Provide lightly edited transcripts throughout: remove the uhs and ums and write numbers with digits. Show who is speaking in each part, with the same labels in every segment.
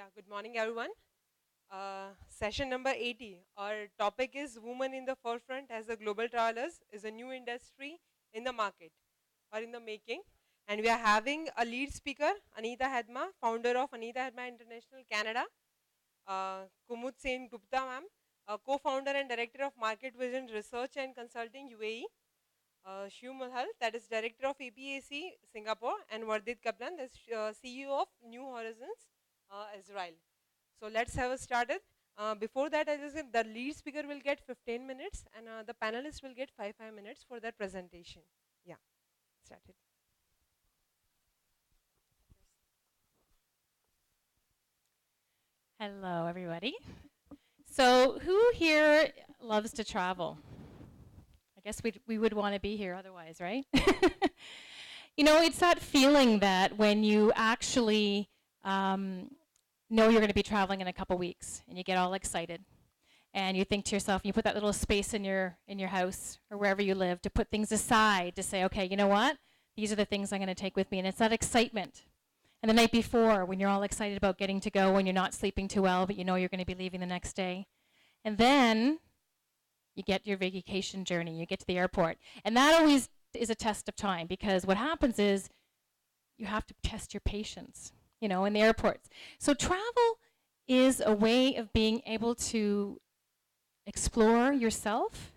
Speaker 1: Yeah, good morning, everyone. Session number 80. Our topic is Women in the Forefront as the Global Travelers is a new industry in the market or in the making. And we are having a lead speaker, Anita Hedma, founder of Anita Hedma International Canada, Kumud Sen Gupta ma'am, co-founder and director of Market Vision Research and Consulting UAE, Shiv Mulhal, that is director of APAC Singapore, and Vardit Kaplan, that's CEO of New Horizons Israel. So let's have a started. Before that, I just said the lead speaker will get 15 minutes and the panelists will get 5 minutes for their presentation. Yeah, started.
Speaker 2: Hello, everybody. So, who here loves to travel? I guess we would want to be here otherwise, right? It's that feeling that when you actually know you're going to be traveling in a couple weeks and you get all excited and you think to yourself, you put that little space in your house or wherever you live to put things aside to say, okay, you know what? These are the things I'm going to take with me. And it's that excitement. And the night before, when you're all excited about getting to go and you're not sleeping too well, but you know you're going to be leaving the next day. And then you get your vacation journey, you get to the airport. And that always is a test of time because what happens is you have to test your patience, in the airports. So travel is a way of being able to explore yourself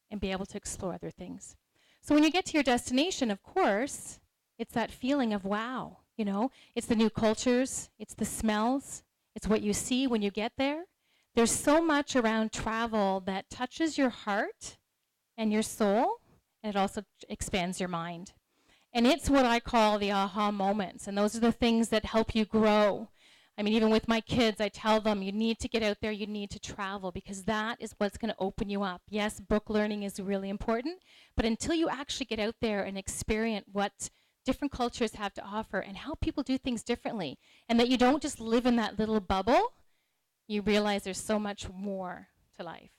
Speaker 2: and be able to explore other things. So when you get to your destination, of course, it's that feeling of wow. It's the new cultures, it's the smells, it's what you see when you get there. There's so much around travel that touches your heart and your soul, and it also expands your mind. And it's what I call the aha moments, and those are the things that help you grow. I mean, even with my kids, I tell them you need to get out there, you need to travel, because that is what's going to open you up. Yes, book learning is really important, but until you actually get out there and experience what different cultures have to offer and how people do things differently, and that you don't just live in that little bubble, you realize there's so much more to life.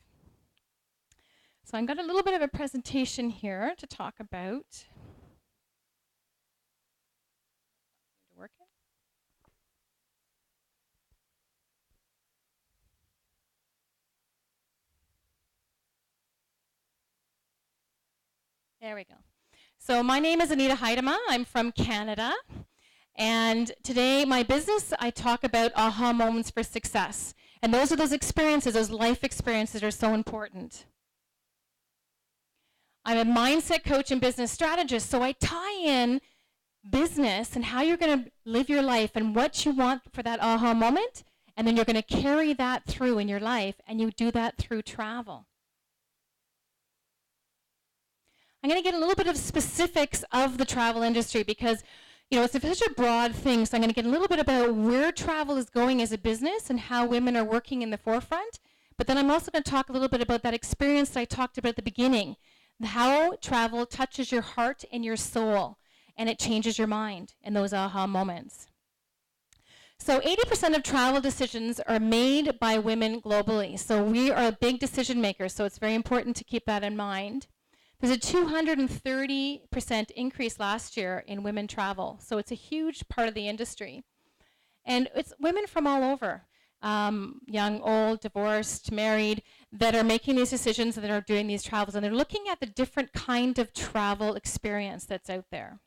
Speaker 2: So I've got a little bit of a presentation here to talk about. Working? There we go. So my name is Anita Hedma. I'm from Canada. And today, my business, I talk about aha moments for success. And those are those experiences, those life experiences that are so important. I'm a mindset coach and business strategist, so I tie in business and how you're going to live your life and what you want for that aha moment, and then you're going to carry that through in your life, and you do that through travel. I'm going to get a little bit of specifics of the travel industry because it's such a broad thing, so I'm going to get a little bit about where travel is going as a business and how women are working in the forefront. But then I'm also going to talk a little bit about that experience that I talked about at the beginning, how travel touches your heart and your soul, and it changes your mind in those aha moments. So 80% of travel decisions are made by women globally. So we are big decision makers, so it's very important to keep that in mind. There's a 230% increase last year in women travel, so it's a huge part of the industry. And it's women from all over, young, old, divorced, married, that are making these decisions and that are doing these travels, and they're looking at the different kind of travel experience that's out there.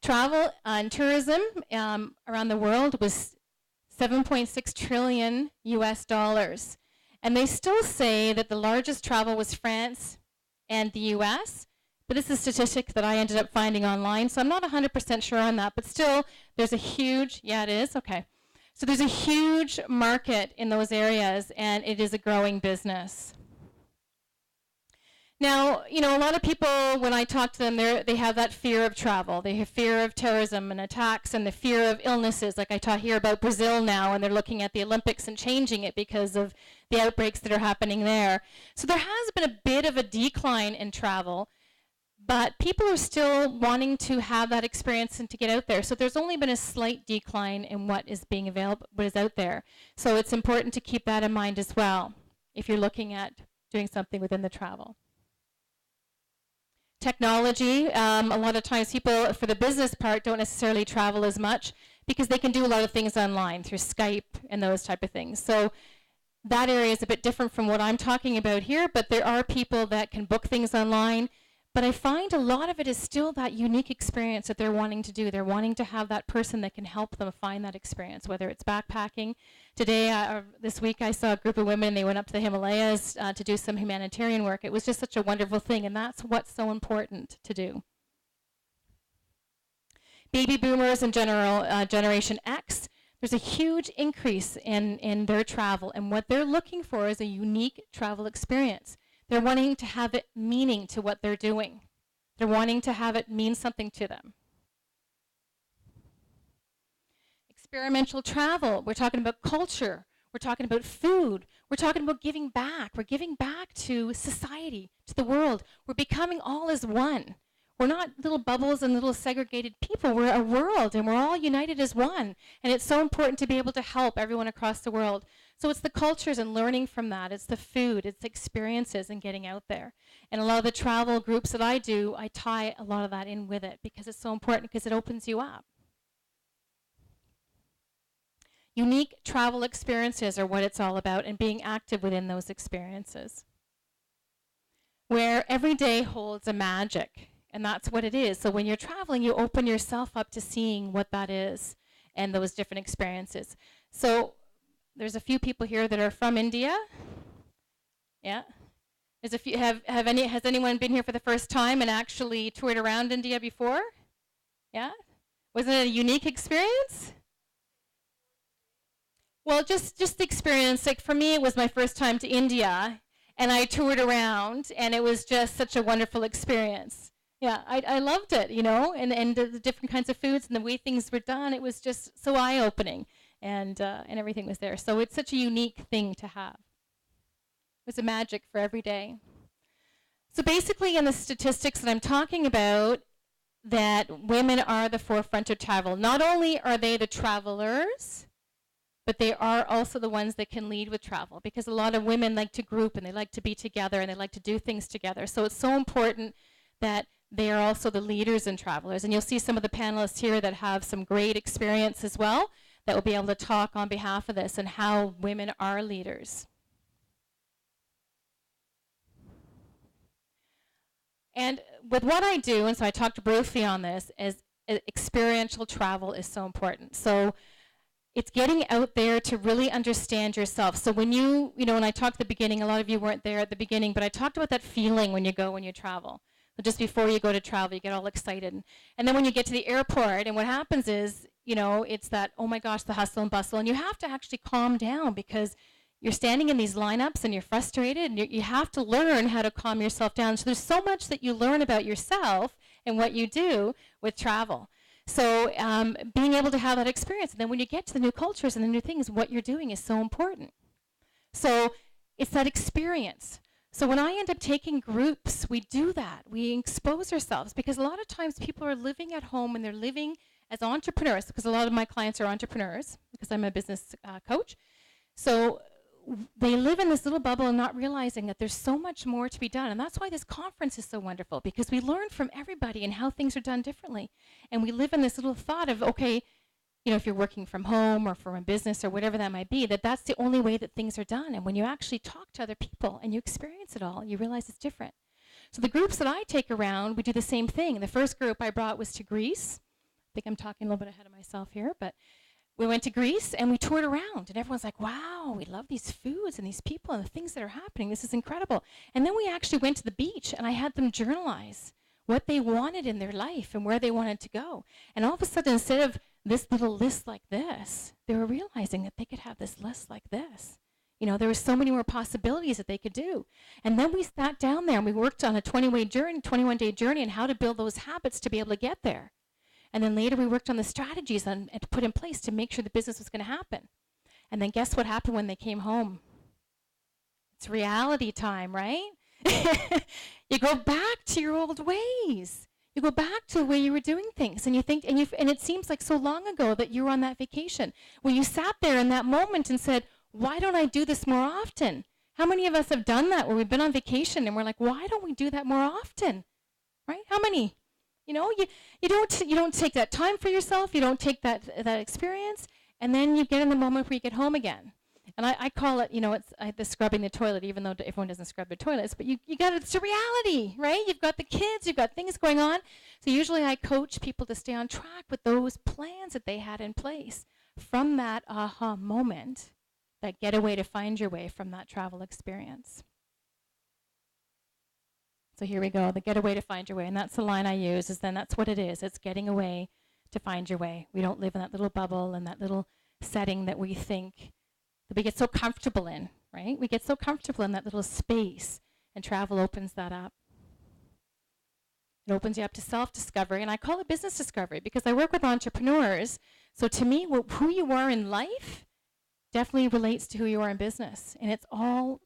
Speaker 2: Travel and tourism around the world was 7.6 trillion US dollars. And they still say that the largest travel was France and the US, but this is a statistic that I ended up finding online, so I'm not 100% sure on that, but still there's a huge, yeah it is, okay. So there's a huge market in those areas, and it is a growing business. Now, a lot of people, when I talk to them, they have that fear of travel. They have fear of terrorism and attacks and the fear of illnesses. Like I talk here about Brazil now, and they're looking at the Olympics and changing it because of the outbreaks that are happening there. So there has been a bit of a decline in travel, but people are still wanting to have that experience and to get out there. So there's only been a slight decline in what is being available, what is out there. So it's important to keep that in mind as well if you're looking at doing something within the travel. Technology, a lot of times people, for the business part, don't necessarily travel as much because they can do a lot of things online through Skype and those type of things. So that area is a bit different from what I'm talking about here, but there are people that can book things online. But I find a lot of it is still that unique experience that they're wanting to do. They're wanting to have that person that can help them find that experience, whether it's backpacking. Today, or this week, I saw a group of women, and they went up to the Himalayas to do some humanitarian work. It was just such a wonderful thing, and that's what's so important to do. Baby boomers and Generation X, there's a huge increase in their travel, and what they're looking for is a unique travel experience. They're wanting to have it meaning to what they're doing. They're wanting to have it mean something to them. Experiential travel, we're talking about culture, we're talking about food, we're talking about giving back. We're giving back to society, to the world. We're becoming all as one. We're not little bubbles and little segregated people. We're a world, and we're all united as one. And it's so important to be able to help everyone across the world. So it's the cultures and learning from that. It's the food, it's the experiences and getting out there. And a lot of the travel groups that I do, I tie a lot of that in with it because it's so important because it opens you up. Unique travel experiences are what it's all about, and being active within those experiences. Where every day holds a magic. And that's what it is. So when you're traveling, you open yourself up to seeing what that is and those different experiences. So there's a few people here that are from India. Yeah. There's a few. Has anyone been here for the first time and actually toured around India before? Yeah. Wasn't it a unique experience? Well, just the experience. Like for me, it was my first time to India, and I toured around, and it was just such a wonderful experience. Yeah, I loved it, you know, and the different kinds of foods and the way things were done. It was just so eye-opening, and everything was there. So it's such a unique thing to have. It was a magic for every day. So basically, in the statistics that I'm talking about, that women are the forefront of travel. Not only are they the travelers, but they are also the ones that can lead with travel, because a lot of women like to group and they like to be together and they like to do things together. So it's so important that they are also the leaders and travelers. And you'll see some of the panelists here that have some great experience as well that will be able to talk on behalf of this and how women are leaders. And with what I do, and so I talked briefly on this, is experiential travel is so important. So it's getting out there to really understand yourself. So when when I talked at the beginning, a lot of you weren't there at the beginning, but I talked about that feeling when you travel. So just before you go to travel, you get all excited. And then when you get to the airport, and what happens is, it's that, oh my gosh, the hustle and bustle. And you have to actually calm down because you're standing in these lineups and you're frustrated, and you have to learn how to calm yourself down. So there's so much that you learn about yourself and what you do with travel. So being able to have that experience, and then when you get to the new cultures and the new things, what you're doing is so important. So it's that experience. So when I end up taking groups, we do that. We expose ourselves because a lot of times people are living at home and they're living as entrepreneurs, because a lot of my clients are entrepreneurs because I'm a business coach. So they live in this little bubble and not realizing that there's so much more to be done. And that's why this conference is so wonderful, because we learn from everybody and how things are done differently. And we live in this little thought of, okay, if you're working from home or from a business or whatever that might be, that's the only way that things are done. And when you actually talk to other people and you experience it all, you realize it's different. So the groups that I take around, we do the same thing. The first group I brought was to Greece. I think I'm talking a little bit ahead of myself here, but we went to Greece and we toured around, and everyone's like, wow, we love these foods and these people and the things that are happening. This is incredible. And then we actually went to the beach, and I had them journalize what they wanted in their life and where they wanted to go. And all of a sudden, instead of this little list like this, they were realizing that they could have this list like this. There were so many more possibilities that they could do. And then we sat down there and we worked on a 21-day journey and how to build those habits to be able to get there. And then later we worked on the strategies and to put in place to make sure the business was going to happen. And then guess what happened when they came home? It's reality time, right? You go back to your old ways. You go back to the way you were doing things, and you think, and it seems like so long ago that you were on that vacation. Well, you sat there in that moment and said, why don't I do this more often? How many of us have done that where we've been on vacation and we're like, why don't we do that more often? Right? How many? You don't take that time for yourself. You don't take that experience, and then you get in the moment where you get home again. And I call it, it's the scrubbing the toilet, even though everyone doesn't scrub their toilets. But you got it's a reality, right? You've got the kids, you've got things going on. So usually I coach people to stay on track with those plans that they had in place from that aha moment, that getaway to find your way from that travel experience. So here we go, the getaway to find your way. And that's the line I use, is then that's what it is. It's getting away to find your way. We don't live in that little bubble and that little setting that we think that we get so comfortable in, right? We get so comfortable in that little space, and travel opens that up. It opens you up to self-discovery, and I call it business discovery because I work with entrepreneurs. So to me, who you are in life definitely relates to who you are in business, and it's all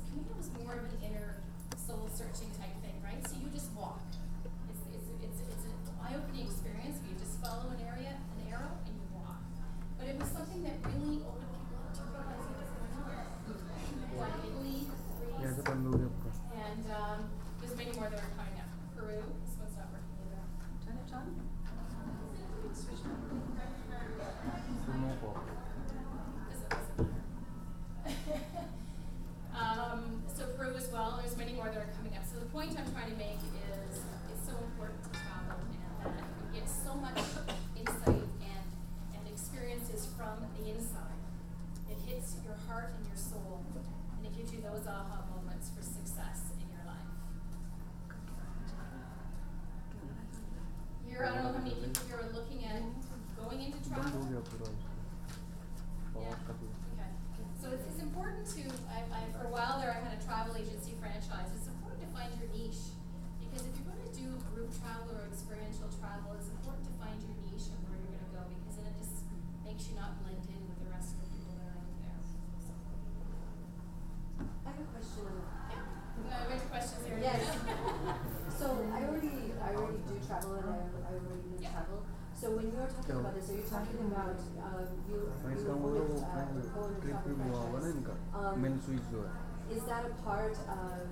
Speaker 2: community was more of an inner soul searching type thing, right? So you just walk. It's an eye-opening experience where you just follow an arrow, and you walk. But it was something that really opened people up to realize what was going on. Like Italy, Greece, and there's many more that are coming up. Peru, this one's not working either. Turn it on. Switch on. So Peru as well, there's many more that are coming up. So the point I'm trying to make is it's so important to travel, and that you get so much insight and experiences from the inside. It hits your heart and your soul, and it gives you those aha moments for success in your life. Here, I don't know how many people here are looking at going into travel. Yeah. Okay. So it's important to, for a while there I had a travel agency franchise. It's important to find your niche, because if you're going to do group travel or experiential travel, it's important to find your niche and where you're going to go, because then it just makes you not blend in with the rest of the people that are out there.
Speaker 3: I have a question.
Speaker 2: Yeah. No, we have questions here.
Speaker 3: Yes. So I already do travel, and I already do travel. So when you're talking about this, are you talking about you with the Poland travel franchise? Is that a part of